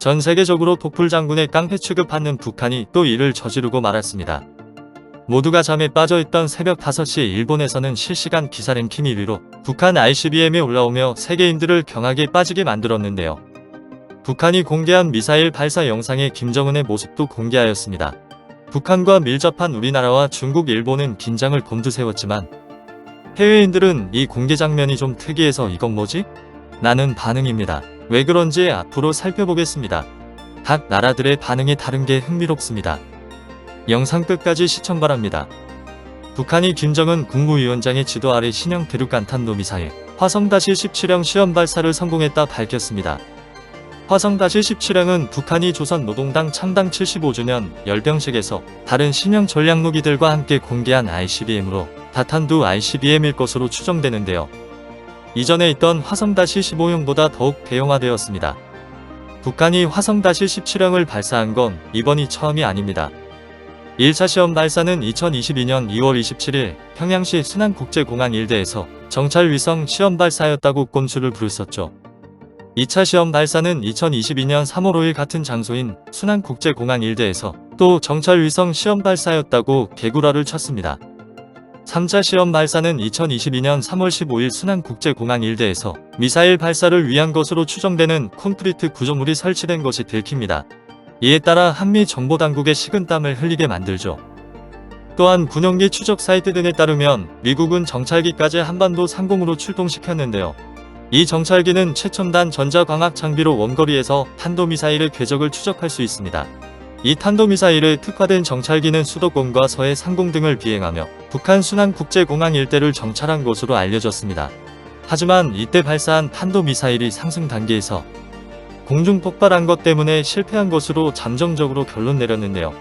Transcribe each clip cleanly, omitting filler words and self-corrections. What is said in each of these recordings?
전 세계적으로 독불 장군의 깡패 취급받는 북한이 또 이를 저지르고 말았습니다. 모두가 잠에 빠져있던 새벽 5시에 일본에서는 실시간 기사 랭킹 1위로 북한 ICBM에 올라오며 세계인들을 경악에 빠지게 만들었는데요. 북한이 공개한 미사일 발사 영상에 김정은의 모습도 공개하였습니다. 북한과 밀접한 우리나라와 중국, 일본은 긴장을 곤두세웠지만 해외인들은 이 공개 장면이 좀 특이해서 이건 뭐지? 라는 반응입니다. 왜 그런지 앞으로 살펴보겠습니다. 각 나라들의 반응이 다른 게 흥미롭습니다. 영상 끝까지 시청 바랍니다. 북한이 김정은 국무위원장의 지도 아래 신형 대륙 간탄도 미사일 화성-17형 시험 발사를 성공했다 밝혔습니다. 화성-17형은 북한이 조선노동당 창당 75주년 열병식에서 다른 신형 전략무기들과 함께 공개한 ICBM으로 다탄두 ICBM일 것으로 추정되는데요. 이전에 있던 화성-15형보다 더욱 대형화되었습니다. 북한이 화성-17형을 발사한 건 이번이 처음이 아닙니다. 1차 시험 발사는 2022년 2월 27일 평양시 순안국제공항 일대에서 정찰위성 시험 발사였다고 꼼수를 부렸었죠. 2차 시험 발사는 2022년 3월 5일 같은 장소인 순안국제공항 일대에서 또 정찰위성 시험 발사였다고 개구라를 쳤습니다. 3차 시험 발사는 2022년 3월 15일 순안국제공항 일대에서 미사일 발사를 위한 것으로 추정되는 콘크리트 구조물이 설치된 것이 들킵니다. 이에 따라 한미 정보당국의 식은땀을 흘리게 만들죠. 또한 군용기 추적 사이트 등에 따르면 미국은 정찰기까지 한반도 상공으로 출동시켰는데요. 이 정찰기는 최첨단 전자광학 장비로 원거리에서 탄도미사일의 궤적을 추적할 수 있습니다. 이 탄도미사일에 특화된 정찰기는 수도권과 서해 상공 등을 비행하며 북한 순안국제공항 일대를 정찰한 것으로 알려졌습니다. 하지만 이때 발사한 탄도미사일이 상승 단계에서 공중 폭발한 것 때문에 실패한 것으로 잠정적으로 결론 내렸는데요.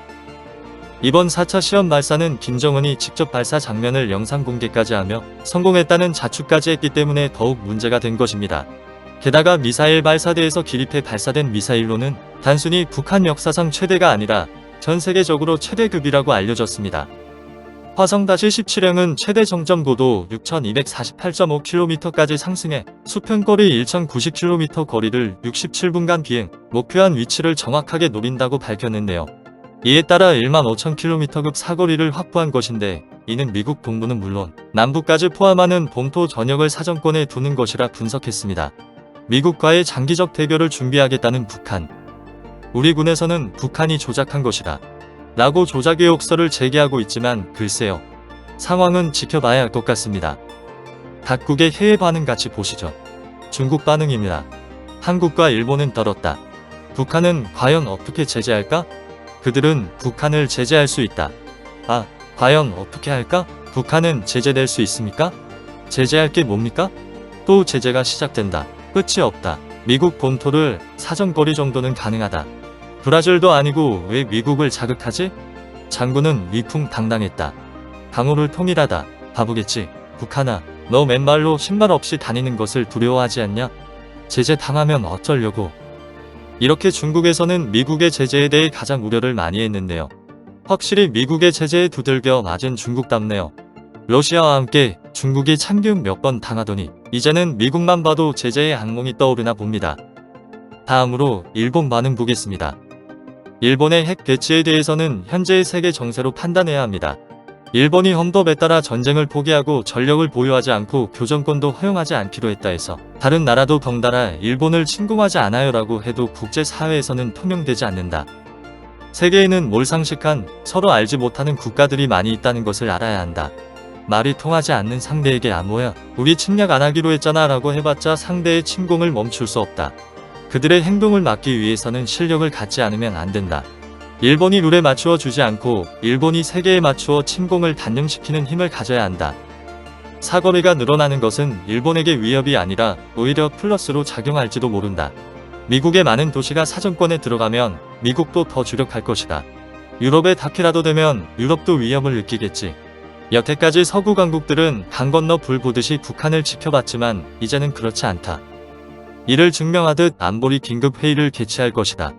이번 4차 시험 발사는 김정은이 직접 발사 장면을 영상 공개까지 하며 성공했다는 자축까지 했기 때문에 더욱 문제가 된 것입니다. 게다가 미사일 발사대에서 기립해 발사된 미사일로는 단순히 북한 역사상 최대가 아니라 전 세계적으로 최대급이라고 알려졌습니다. 화성-17형은 최대 정점 고도 6248.5km까지 상승해 수평거리 1090km 거리를 67분간 비행, 목표한 위치를 정확하게 노린다고 밝혔는데요. 이에 따라 15,000km급 사거리를 확보한 것인데 이는 미국 동부는 물론 남부까지 포함하는 본토 전역을 사정권에 두는 것이라 분석했습니다. 미국과의 장기적 대결을 준비하겠다는 북한. 우리 군에서는 북한이 조작한 것이다 라고 조작 의혹설을 제기하고 있지만 글쎄요. 상황은 지켜봐야 할 것 같습니다. 각국의 해외 반응 같이 보시죠. 중국 반응입니다. 한국과 일본은 떨었다. 북한은 과연 어떻게 제재할까? 그들은 북한을 제재할 수 있다. 아, 과연 어떻게 할까? 북한은 제재될 수 있습니까? 제재할 게 뭡니까? 또 제재가 시작된다. 끝이 없다. 미국 본토를 사정거리 정도는 가능하다. 브라질도 아니고 왜 미국을 자극하지? 장군은 위풍당당했다. 강호를 통일하다. 바보겠지. 북한아, 너 맨발로 신발 없이 다니는 것을 두려워하지 않냐? 제재 당하면 어쩌려고. 이렇게 중국에서는 미국의 제재에 대해 가장 우려를 많이 했는데요. 확실히 미국의 제재에 두들겨 맞은 중국답네요. 러시아와 함께 중국이 참교육 몇 번 당하더니 이제는 미국만 봐도 제재의 악몽이 떠오르나 봅니다. 다음으로 일본 반응 보겠습니다. 일본의 핵 배치에 대해서는 현재의 세계 정세로 판단해야 합니다. 일본이 헌법에 따라 전쟁을 포기하고 전력을 보유하지 않고 교전권도 허용하지 않기로 했다 해서 다른 나라도 덩달아 일본을 침공하지 않아요라고 해도 국제사회에서는 통용되지 않는다. 세계에는 몰상식한 서로 알지 못하는 국가들이 많이 있다는 것을 알아야 한다. 말이 통하지 않는 상대에게 뭐야 우리 침략 안 하기로 했잖아 라고 해봤자 상대의 침공을 멈출 수 없다. 그들의 행동을 막기 위해서는 실력을 갖지 않으면 안 된다. 일본이 룰에 맞추어 주지 않고 일본이 세계에 맞추어 침공을 단념시키는 힘을 가져야 한다. 사거리가 늘어나는 것은 일본에게 위협이 아니라 오히려 플러스로 작용할지도 모른다. 미국의 많은 도시가 사정권에 들어가면 미국도 더 주력할 것이다. 유럽에 닿기라도 되면 유럽도 위협을 느끼겠지. 여태까지 서구 강국들은 강 건너 불 보듯이 북한을 지켜봤지만 이제는 그렇지 않다. 이를 증명하듯 안보리 긴급회의를 개최할 것이다.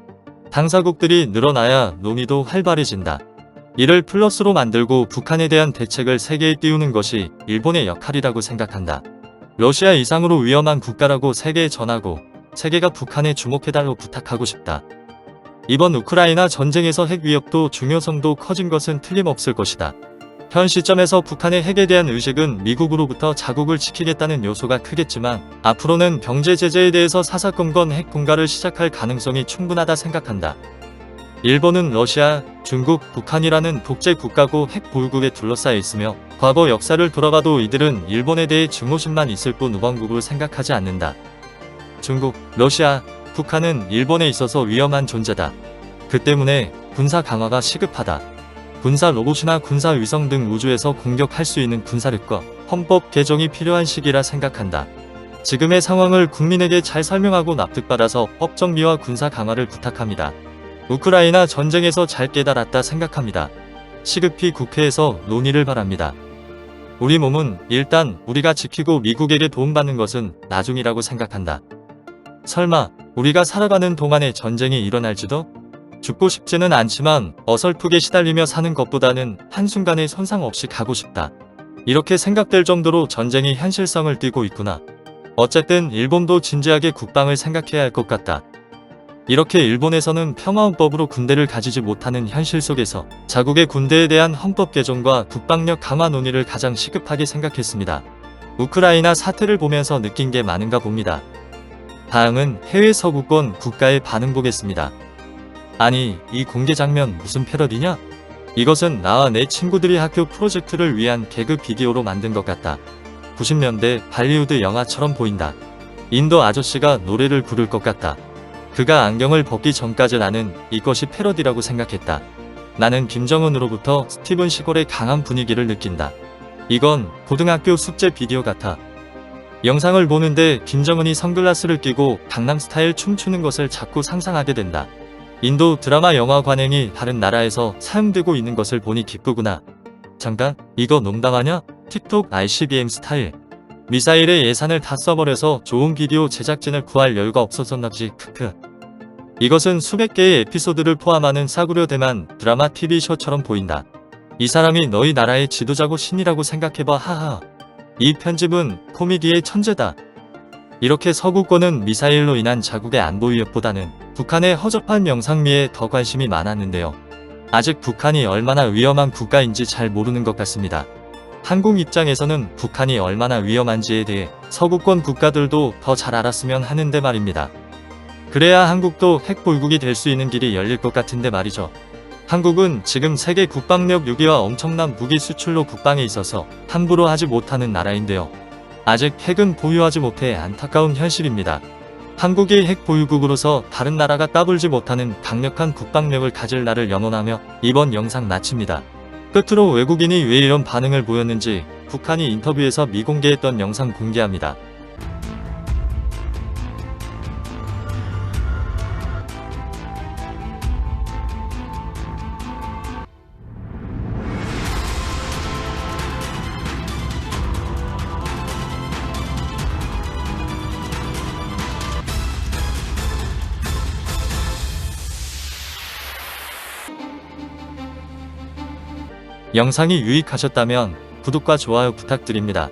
당사국들이 늘어나야 논의도 활발해진다. 이를 플러스로 만들고 북한에 대한 대책을 세계에 띄우는 것이 일본의 역할이라고 생각한다. 러시아 이상으로 위험한 국가라고 세계에 전하고 세계가 북한에 주목해달라고 부탁하고 싶다. 이번 우크라이나 전쟁에서 핵 위협도 중요성도 커진 것은 틀림없을 것이다. 현 시점에서 북한의 핵에 대한 의식은 미국으로부터 자국을 지키겠다는 요소가 크겠지만 앞으로는 경제 제재에 대해서 사사건건 핵 공갈을 시작할 가능성이 충분하다 생각한다. 일본은 러시아, 중국, 북한이라는 독재 국가고 핵 보유국에 둘러싸여 있으며 과거 역사를 돌아봐도 이들은 일본에 대해 증오심만 있을 뿐 우방국을 생각하지 않는다. 중국, 러시아, 북한은 일본에 있어서 위험한 존재다. 그 때문에 군사 강화가 시급하다. 군사 로봇이나 군사 위성 등 우주에서 공격할 수 있는 군사력과 헌법 개정이 필요한 시기라 생각한다. 지금의 상황을 국민에게 잘 설명하고 납득받아서 법 정비와 군사 강화를 부탁합니다. 우크라이나 전쟁에서 잘 깨달았다 생각합니다. 시급히 국회에서 논의를 바랍니다. 우리 몸은 일단 우리가 지키고 미국에게 도움받는 것은 나중이라고 생각한다. 설마 우리가 살아가는 동안에 전쟁이 일어날지도? 죽고 싶지는 않지만 어설프게 시달리며 사는 것보다는 한순간의 손상 없이 가고 싶다. 이렇게 생각될 정도로 전쟁이 현실성을 띠고 있구나. 어쨌든 일본도 진지하게 국방을 생각해야 할 것 같다. 이렇게 일본에서는 평화헌법으로 군대를 가지지 못하는 현실 속에서 자국의 군대에 대한 헌법 개정과 국방력 강화 논의를 가장 시급하게 생각했습니다. 우크라이나 사태를 보면서 느낀 게 많은가 봅니다. 다음은 해외 서구권 국가의 반응 보겠습니다. 아니, 이 공개 장면 무슨 패러디냐? 이것은 나와 내 친구들이 학교 프로젝트를 위한 개그 비디오로 만든 것 같다. 90년대 발리우드 영화처럼 보인다. 인도 아저씨가 노래를 부를 것 같다. 그가 안경을 벗기 전까지 나는 이것이 패러디라고 생각했다. 나는 김정은으로부터 스티븐 시걸의 강한 분위기를 느낀다. 이건 고등학교 숙제 비디오 같아. 영상을 보는데 김정은이 선글라스를 끼고 강남스타일 춤추는 것을 자꾸 상상하게 된다. 인도 드라마 영화 관행이 다른 나라에서 사용되고 있는 것을 보니 기쁘구나. 잠깐, 이거 농담하냐? 틱톡 ICBM 스타일. 미사일의 예산을 다 써버려서 좋은 비디오 제작진을 구할 여유가 없어졌나 보지. 크크. 이것은 수백 개의 에피소드를 포함하는 싸구려 대만 드라마 TV쇼처럼 보인다. 이 사람이 너희 나라의 지도자고 신이라고 생각해봐. 하하. 이 편집은 코미디의 천재다. 이렇게 서구권은 미사일로 인한 자국의 안보 위협보다는 북한의 허접한 영상미에 더 관심이 많았는데요. 아직 북한이 얼마나 위험한 국가인지 잘 모르는 것 같습니다. 한국 입장에서는 북한이 얼마나 위험한지에 대해 서구권 국가들도 더 잘 알았으면 하는데 말입니다. 그래야 한국도 핵 보유국이 될 수 있는 길이 열릴 것 같은데 말이죠. 한국은 지금 세계 국방력 6위와 엄청난 무기 수출로 국방에 있어서 함부로 하지 못하는 나라인데요. 아직 핵은 보유하지 못해 안타까운 현실입니다. 한국이 핵 보유국으로서 다른 나라가 까불지 못하는 강력한 국방력을 가질 날을 염원하며 이번 영상 마칩니다. 끝으로 외국인이 왜 이런 반응을 보였는지 북한이 인터뷰에서 미공개했던 영상 공개합니다. 영상이 유익하셨다면 구독과 좋아요 부탁드립니다.